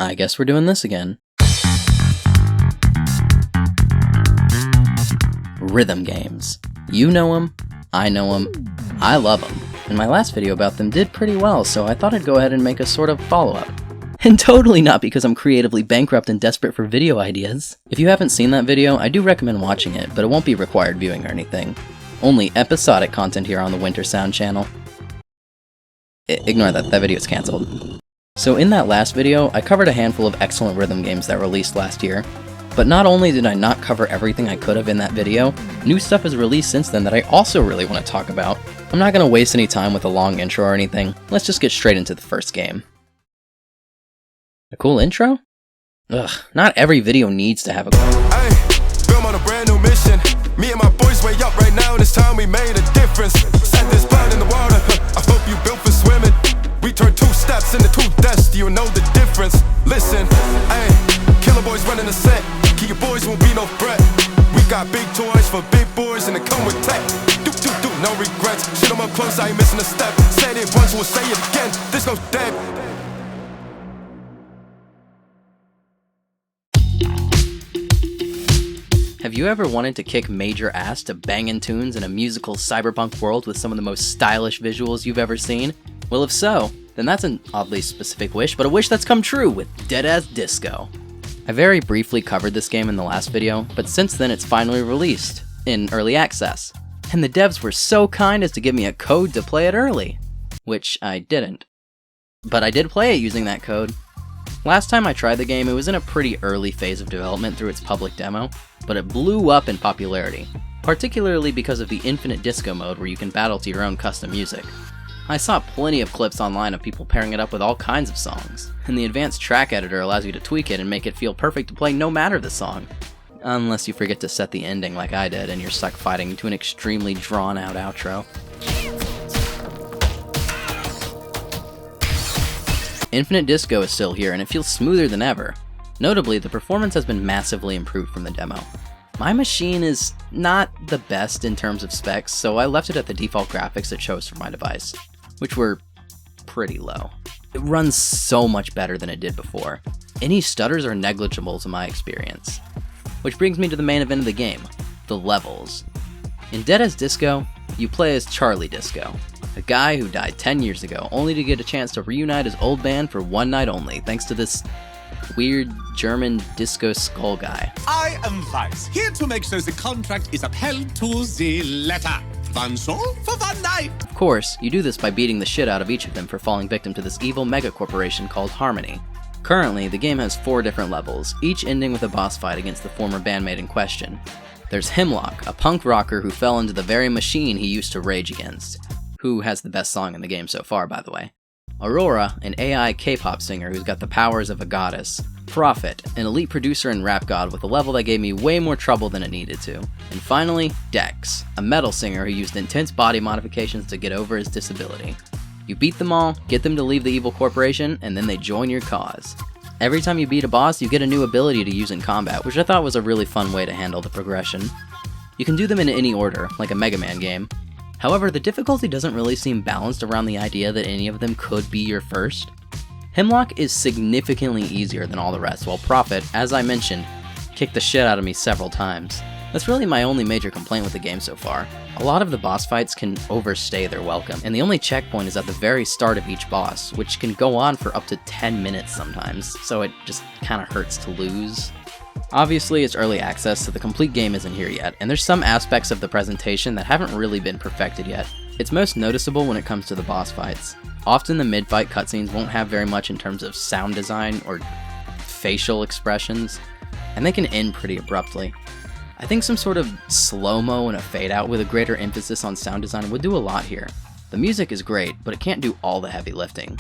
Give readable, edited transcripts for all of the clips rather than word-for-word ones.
I guess we're doing this again. Rhythm games. You know them, I know them, I love them, and my last video about them did pretty well, so I thought I'd go ahead and make a sort of follow-up. And totally not because I'm creatively bankrupt and desperate for video ideas. If you haven't seen that video, I do recommend watching it, but it won't be required viewing or anything. Only episodic content here on the Winter Sound channel. Ignore that video's cancelled. So in that last video, I covered a handful of excellent rhythm games that released last year. But not only did I not cover everything I could have in that video, new stuff has released since then that I also really want to talk about. I'm not going to waste any time with a long intro or anything, let's just get straight into the first game. A cool intro? Ugh, not every video needs to have a Hey, film on a brand new mission. Me and my boys way up right now, and it's time we made a difference. Set this blood in the water, I hope you built for swimming. We turned 2 steps into 2 deaths, do you know the difference? Listen, hey, killer boys running the set. Keep your boys won't be no threat. We got big toys for big boys and they come with tech. Do, no regrets. Shit them up close, I ain't missing a step. Said it once, we'll say it again. This goes dead. Have you ever wanted to kick major ass to bangin' tunes in a musical cyberpunk world with some of the most stylish visuals you've ever seen? Well, if so, then that's an oddly specific wish, but a wish that's come true with Dead-Ass Disco. I very briefly covered this game in the last video, but since then it's finally released, in early access. And the devs were so kind as to give me a code to play it early. Which I didn't. But I did play it using that code. Last time I tried the game, it was in a pretty early phase of development through its public demo, but it blew up in popularity, particularly because of the infinite disco mode where you can battle to your own custom music. I saw plenty of clips online of people pairing it up with all kinds of songs, and the advanced track editor allows you to tweak it and make it feel perfect to play no matter the song. Unless you forget to set the ending like I did and you're stuck fighting to an extremely drawn out outro. Infinite Disco is still here and it feels smoother than ever. Notably, the performance has been massively improved from the demo. My machine is not the best in terms of specs, so I left it at the default graphics it chose for my device, which were pretty low. It runs so much better than it did before. Any stutters are negligible to my experience. Which brings me to the main event of the game, the levels. In Dead-Ass Disco, you play as Charlie Disco, a guy who died 10 years ago only to get a chance to reunite his old band for one night only thanks to this weird German disco skull guy. I am Vice, here to make sure the contract is upheld to the letter. One soul for one night. Of course, you do this by beating the shit out of each of them for falling victim to this evil mega corporation called Harmony. Currently, the game has 4 different levels, each ending with a boss fight against the former bandmate in question. There's Hemlock, a punk rocker who fell into the very machine he used to rage against, who has the best song in the game so far, by the way. Aurora, an AI K-pop singer who's got the powers of a goddess. Prophet, an elite producer and rap god with a level that gave me way more trouble than it needed to. And finally, Dex, a metal singer who used intense body modifications to get over his disability. You beat them all, get them to leave the evil corporation, and then they join your cause. Every time you beat a boss, you get a new ability to use in combat, which I thought was a really fun way to handle the progression. You can do them in any order, like a Mega Man game. However, the difficulty doesn't really seem balanced around the idea that any of them could be your first. Hemlock is significantly easier than all the rest, while Prophet, as I mentioned, kicked the shit out of me several times. That's really my only major complaint with the game so far. A lot of the boss fights can overstay their welcome, and the only checkpoint is at the very start of each boss, which can go on for up to 10 minutes sometimes, so it just kinda hurts to lose. Obviously, it's early access, so the complete game isn't here yet, and there's some aspects of the presentation that haven't really been perfected yet. It's most noticeable when it comes to the boss fights. Often the mid-fight cutscenes won't have very much in terms of sound design or facial expressions, and they can end pretty abruptly. I think some sort of slow-mo and a fade-out with a greater emphasis on sound design would do a lot here. The music is great, but it can't do all the heavy lifting.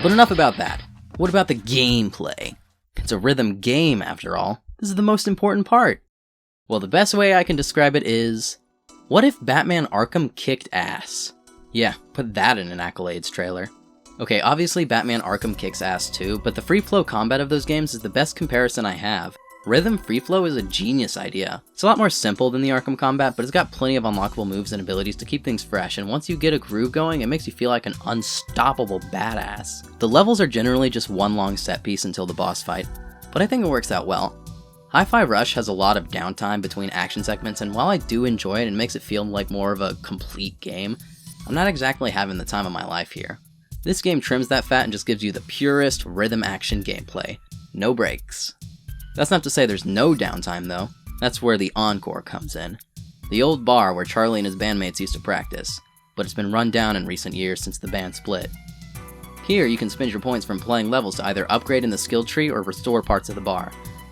But enough about that. What about the gameplay? It's a rhythm game, after all. This is the most important part. Well, the best way I can describe it is, what if Batman Arkham kicked ass? Yeah, put that in an accolades trailer. Okay, obviously Batman Arkham kicks ass too, but the free flow combat of those games is the best comparison I have. Rhythm Free Flow is a genius idea. It's a lot more simple than the Arkham combat, but it's got plenty of unlockable moves and abilities to keep things fresh, and once you get a groove going, it makes you feel like an unstoppable badass. The levels are generally just one long set piece until the boss fight, but I think it works out well. Hi-Fi Rush has a lot of downtime between action segments, and while I do enjoy it and makes it feel like more of a complete game, I'm not exactly having the time of my life here. This game trims that fat and just gives you the purest rhythm action gameplay. No breaks. That's not to say there's no downtime though. That's where the Encore comes in. The old bar where Charlie and his bandmates used to practice, but it's been run down in recent years since the band split. Here you can spend your points from playing levels to either upgrade in the skill tree or restore parts of the bar.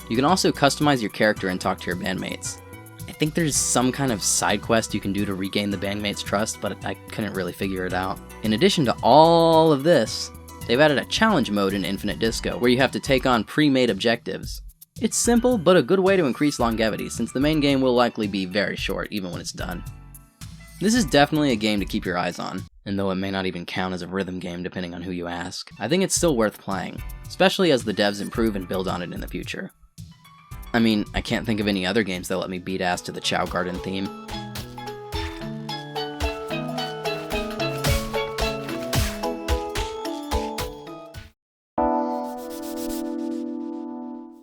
You can also customize your character and talk to your bandmates. I think there's some kind of side quest you can do to regain the bandmates' trust, but I couldn't really figure it out. In addition to all of this, they've added a challenge mode in Infinite Disco, where you have to take on pre-made objectives. It's simple, but a good way to increase longevity, since the main game will likely be very short, even when it's done. This is definitely a game to keep your eyes on, and though it may not even count as a rhythm game depending on who you ask, I think it's still worth playing, especially as the devs improve and build on it in the future. I mean, I can't think of any other games that let me beat ass to the Chow Garden theme.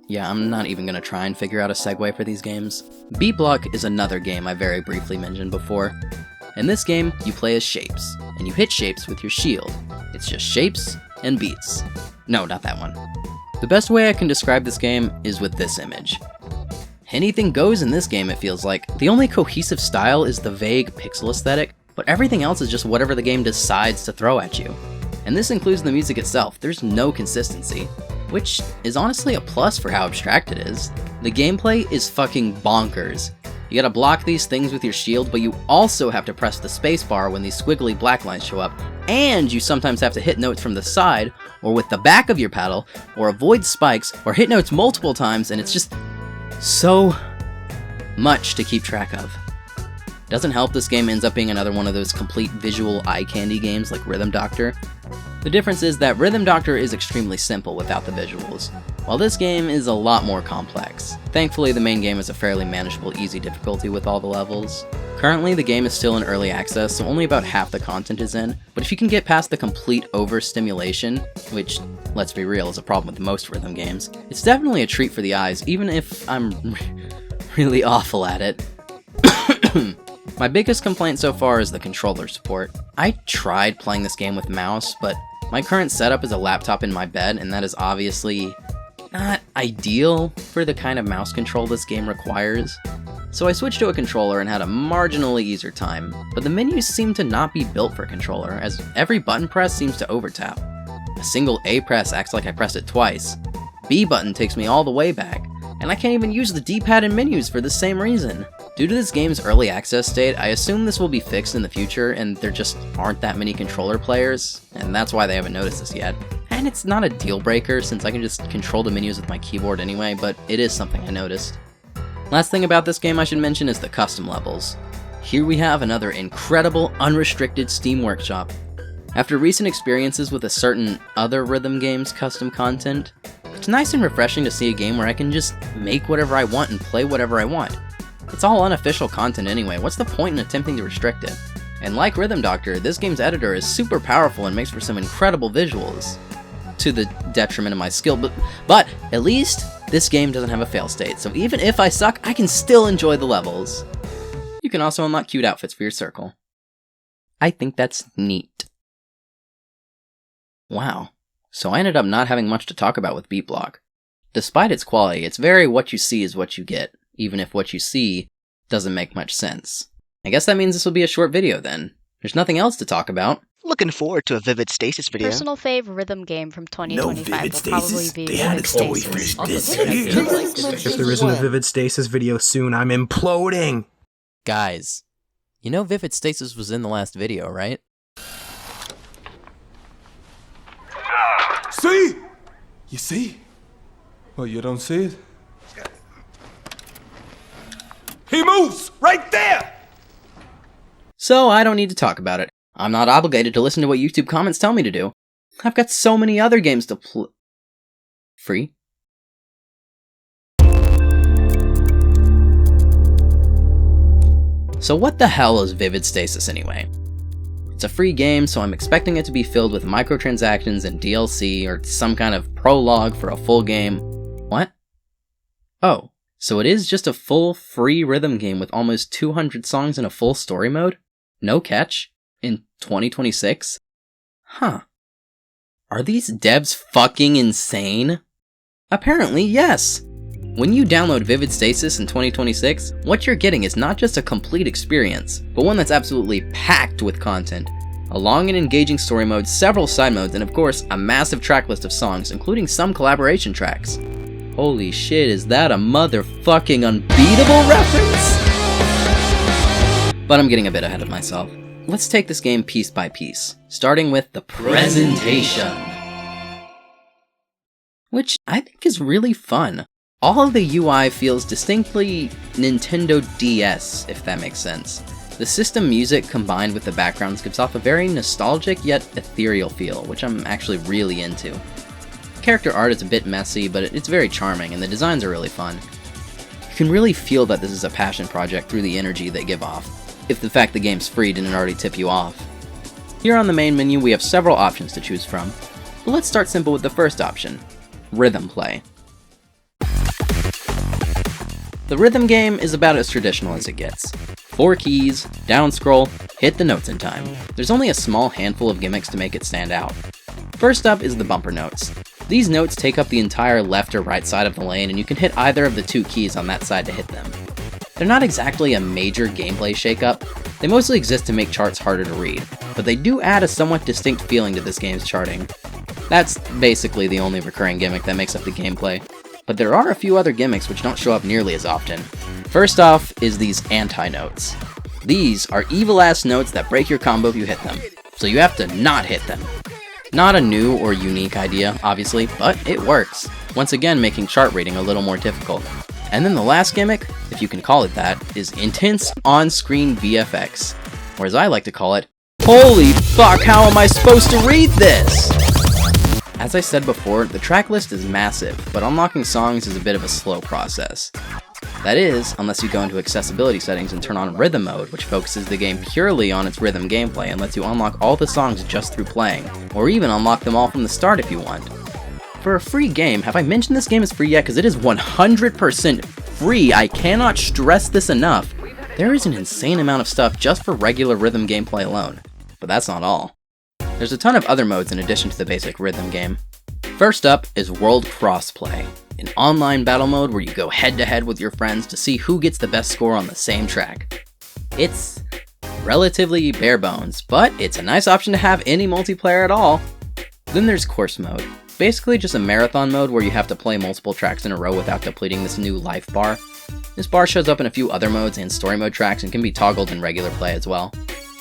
Yeah, I'm not even gonna try and figure out a segue for these games. Beatblock is another game I very briefly mentioned before. In this game, you play as shapes, and you hit shapes with your shield. It's just shapes and beats. No, not that one. The best way I can describe this game is with this image. Anything goes in this game, it feels like. The only cohesive style is the vague pixel aesthetic, but everything else is just whatever the game decides to throw at you. And this includes the music itself. There's no consistency, which is honestly a plus for how abstract it is. The gameplay is fucking bonkers. You gotta block these things with your shield, but you also have to press the spacebar when these squiggly black lines show up, and you sometimes have to hit notes from the side, or with the back of your paddle, or avoid spikes, or hit notes multiple times, and it's just so much to keep track of. Doesn't help this game ends up being another one of those complete visual eye candy games like Rhythm Doctor. The difference is that Rhythm Doctor is extremely simple without the visuals, while this game is a lot more complex. Thankfully, the main game is a fairly manageable, easy difficulty with all the levels. Currently, the game is still in early access, so only about half the content is in, but if you can get past the complete overstimulation, which, let's be real, is a problem with most rhythm games, it's definitely a treat for the eyes, even if I'm really awful at it. My biggest complaint so far is the controller support. I tried playing this game with mouse, but my current setup is a laptop in my bed, and that is obviously not ideal for the kind of mouse control this game requires. So I switched to a controller and had a marginally easier time, but the menus seem to not be built for controller, as every button press seems to overtap. A single A press acts like I pressed it twice. B button takes me all the way back, and I can't even use the D-pad in menus for the same reason. Due to this game's early access state, I assume this will be fixed in the future, and there just aren't that many controller players, and that's why they haven't noticed this yet. And it's not a deal breaker, since I can just control the menus with my keyboard anyway, but it is something I noticed. Last thing about this game I should mention is the custom levels. Here we have another incredible, unrestricted Steam workshop. After recent experiences with a certain other rhythm game's custom content, it's nice and refreshing to see a game where I can just make whatever I want and play whatever I want. It's all unofficial content anyway, what's the point in attempting to restrict it? And like Rhythm Doctor, this game's editor is super powerful and makes for some incredible visuals. To the detriment of my skill, but at least this game doesn't have a fail state, so even if I suck, I can still enjoy the levels. You can also unlock cute outfits for your circle. I think that's neat. Wow, so I ended up not having much to talk about with Beatblock. Despite its quality, it's very what you see is what you get, even if what you see doesn't make much sense. I guess that means this will be a short video then. There's nothing else to talk about. Looking forward to a Vivid Stasis video. Personal fave rhythm game from 2025 Vivid will probably Stasis. be They had Vivid it always Stasis. for this. If there isn't a Vivid Stasis video soon, I'm imploding! Guys, you know Vivid Stasis was in the last video, right? See? You see? Well, you don't see it? He moves! Right there! So I don't need to talk about it. I'm not obligated to listen to what YouTube comments tell me to do. I've got so many other games to free? So what the hell is Vivid Stasis anyway? It's a free game, so I'm expecting it to be filled with microtransactions and DLC or some kind of prologue for a full game. What? Oh, so it is just a full free rhythm game with almost 200 songs in a full story mode? No catch? In 2026? Huh. Are these devs fucking insane? Apparently, yes! When you download Vivid Stasis in 2026, what you're getting is not just a complete experience, but one that's absolutely packed with content. A long and engaging story mode, several side modes, and of course, a massive track list of songs, including some collaboration tracks. Holy shit, is that a motherfucking unbeatable reference? But I'm getting a bit ahead of myself. Let's take this game piece by piece, starting with the presentation, which I think is really fun. All of the UI feels distinctly Nintendo DS, if that makes sense. The system music combined with the backgrounds gives off a very nostalgic yet ethereal feel, which I'm actually really into. Character art is a bit messy, but it's very charming, and the designs are really fun. You can really feel that this is a passion project through the energy they give off, if the fact the game's free didn't already tip you off. Here on the main menu we have several options to choose from, but let's start simple with the first option, Rhythm Play. The rhythm game is about as traditional as it gets. 4 keys, down scroll, hit the notes in time. There's only a small handful of gimmicks to make it stand out. First up is the bumper notes. These notes take up the entire left or right side of the lane, and you can hit either of the 2 keys on that side to hit them. They're not exactly a major gameplay shakeup. They mostly exist to make charts harder to read, but they do add a somewhat distinct feeling to this game's charting. That's basically the only recurring gimmick that makes up the gameplay. But there are a few other gimmicks which don't show up nearly as often. First off is these anti-notes. These are evil-ass notes that break your combo if you hit them, so you have to not hit them. Not a new or unique idea, obviously, but it works, once again making chart reading a little more difficult. And then the last gimmick, if you can call it that, is intense on-screen VFX, or as I like to call it, holy fuck, how am I supposed to read this? As I said before, the track list is massive, but unlocking songs is a bit of a slow process. That is, unless you go into accessibility settings and turn on rhythm mode, which focuses the game purely on its rhythm gameplay and lets you unlock all the songs just through playing, or even unlock them all from the start if you want. For a free game, have I mentioned this game is free yet? Because it is 100% free, I cannot stress this enough. There is an insane amount of stuff just for regular rhythm gameplay alone, but that's not all. There's a ton of other modes in addition to the basic rhythm game. First up is World Crossplay, an online battle mode where you go head-to-head with your friends to see who gets the best score on the same track. It's relatively bare bones, but it's a nice option to have any multiplayer at all. Then there's Course Mode, basically just a marathon mode where you have to play multiple tracks in a row without depleting this new life bar. This bar shows up in a few other modes and story mode tracks and can be toggled in regular play as well.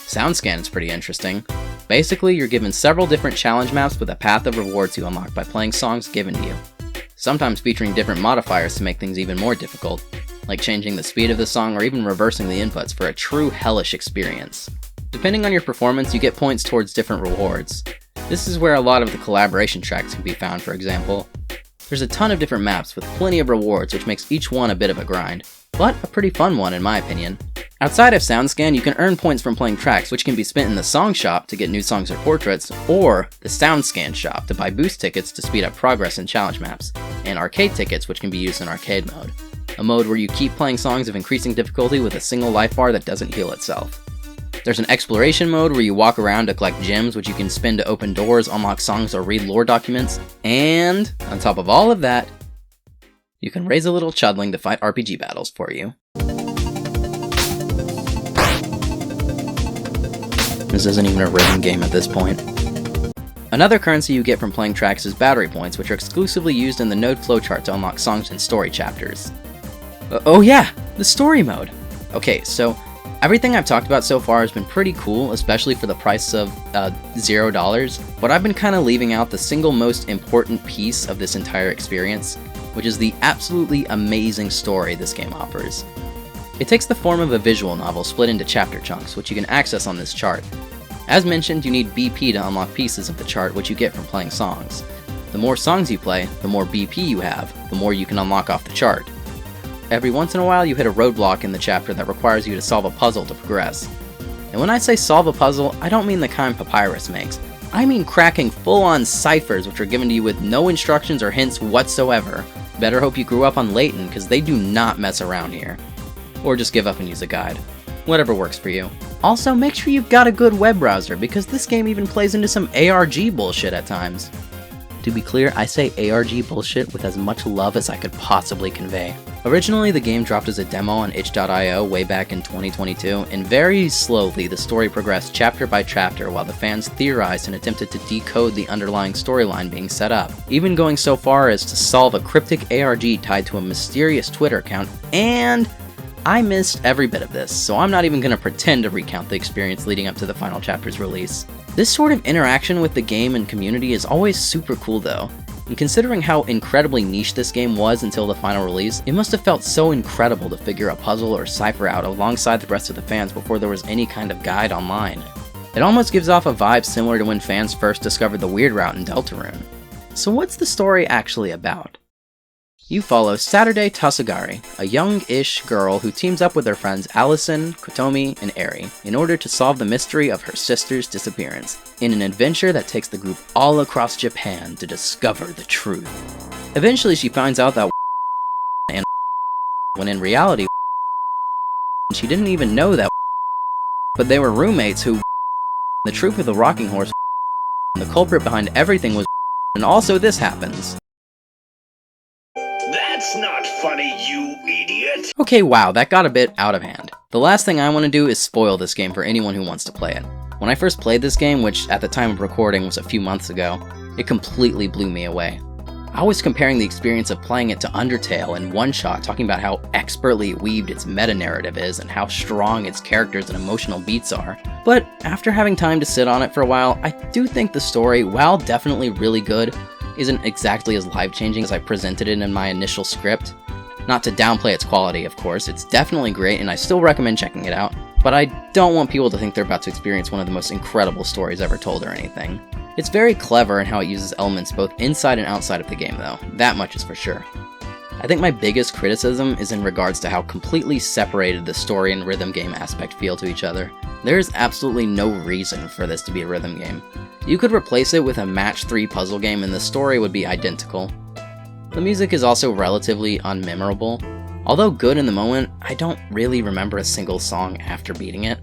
SoundScan is pretty interesting. Basically, you're given several different challenge maps with a path of rewards you unlock by playing songs given to you, sometimes featuring different modifiers to make things even more difficult, like changing the speed of the song or even reversing the inputs for a true hellish experience. Depending on your performance, you get points towards different rewards. This is where a lot of the collaboration tracks can be found, for example. There's a ton of different maps with plenty of rewards, which makes each one a bit of a grind, but a pretty fun one in my opinion. Outside of SoundScan, you can earn points from playing tracks, which can be spent in the Song Shop to get new songs or portraits, or the SoundScan Shop to buy boost tickets to speed up progress in challenge maps, and arcade tickets, which can be used in arcade mode, a mode where you keep playing songs of increasing difficulty with a single life bar that doesn't heal itself. There's an exploration mode where you walk around to collect gems, which you can spend to open doors, unlock songs, or read lore documents, and on top of all of that, you can raise a little chudling to fight RPG battles for you. This isn't even a rhythm game at this point. Another currency you get from playing tracks is battery points, which are exclusively used in the node flowchart to unlock songs and story chapters. Oh yeah, the story mode! Okay, so everything I've talked about so far has been pretty cool, especially for the price of $0, but I've been kind of leaving out the single most important piece of this entire experience, which is the absolutely amazing story this game offers. It takes the form of a visual novel split into chapter chunks, which you can access on this chart. As mentioned, you need BP to unlock pieces of the chart, which you get from playing songs. The more songs you play, the more BP you have, the more you can unlock off the chart. every once in a while you hit a roadblock in the chapter that requires you to solve a puzzle to progress. And when I say solve a puzzle, I don't mean the kind Papyrus makes. I mean cracking full-on ciphers which are given to you with no instructions or hints whatsoever. Better hope you grew up on Layton, because they do not mess around here. Or just give up and use a guide. Whatever works for you. Also, make sure you've got a good web browser, because this game even plays into some ARG bullshit at times. To be clear, I say ARG bullshit with as much love as I could possibly convey. Originally, the game dropped as a demo on itch.io way back in 2022, and very slowly the story progressed chapter by chapter while the fans theorized and attempted to decode the underlying storyline being set up, even going so far as to solve a cryptic ARG tied to a mysterious Twitter account, and I missed every bit of this, so I'm not even going to pretend to recount the experience leading up to the final chapter's release. This sort of interaction with the game and community is always super cool though, and considering how incredibly niche this game was until the final release, it must have felt so incredible to figure a puzzle or cipher out alongside the rest of the fans before there was any kind of guide online. It almost gives off a vibe similar to when fans first discovered the weird route in Deltarune. So what's the story actually about? You follow Saturday Tasagari, a young-ish girl who teams up with her friends Allison, Kotomi, and Eri in order to solve the mystery of her sister's disappearance, in an adventure that takes the group all across Japan to discover the truth. Eventually she finds out that and when in reality she didn't even know that, but they were roommates who the truth of the rocking horse and the culprit behind everything was, and also this happens. That's not funny, you idiot! Okay, wow, that got a bit out of hand. The last thing I want to do is spoil this game for anyone who wants to play it. When I first played this game, which at the time of recording was a few months ago, it completely blew me away. I was comparing the experience of playing it to Undertale in one shot, talking about how expertly weaved its meta-narrative is and how strong its characters and emotional beats are. But after having time to sit on it for a while, I do think the story, while definitely really good, isn't exactly as life-changing as I presented it in my initial script. Not to downplay its quality, of course, it's definitely great and I still recommend checking it out, but I don't want people to think they're about to experience one of the most incredible stories ever told or anything. It's very clever in how it uses elements both inside and outside of the game though, that much is for sure. I think my biggest criticism is in regards to how completely separated the story and rhythm game aspect feel to each other. There is absolutely no reason for this to be a rhythm game. You could replace it with a match 3 puzzle game and the story would be identical. The music is also relatively unmemorable. Although good in the moment, I don't really remember a single song after beating it.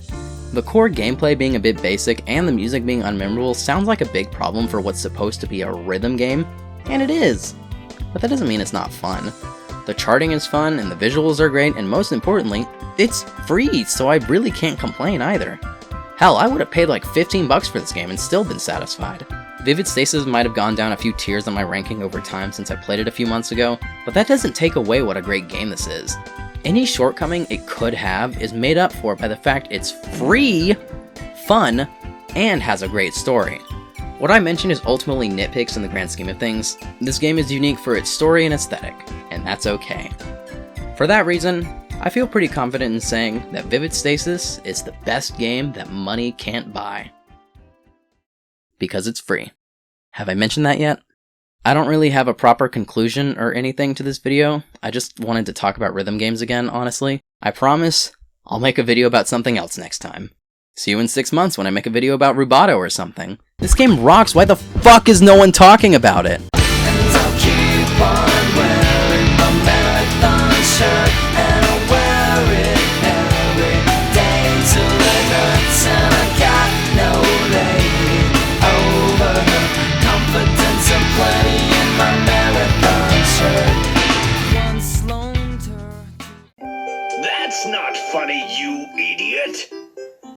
The core gameplay being a bit basic and the music being unmemorable sounds like a big problem for what's supposed to be a rhythm game, and it is. But that doesn't mean it's not fun. The charting is fun and the visuals are great, and most importantly, it's free, so I really can't complain either. Hell, I would have paid like $15 for this game and still been satisfied. Vivid Stasis might have gone down a few tiers on my ranking over time since I played it a few months ago, but that doesn't take away what a great game this is. Any shortcoming it could have is made up for by the fact it's free, fun, and has a great story. What I mentioned is ultimately nitpicks in the grand scheme of things. This game is unique for its story and aesthetic, and that's okay. For that reason, I feel pretty confident in saying that Vivid Stasis is the best game that money can't buy. Because it's free. Have I mentioned that yet? I don't really have a proper conclusion or anything to this video. I just wanted to talk about rhythm games again, honestly. I promise I'll make a video about something else next time. See you in 6 months when I make a video about Rubato or something. This game rocks, why the fuck is no one talking about it? And I'll keep on wearing my marathon shirt, and I'll wear it every day till it hurts, and I got no lady over the confidence of plenty in my marathon shirt. Once lone turkey. That's not funny, you idiot!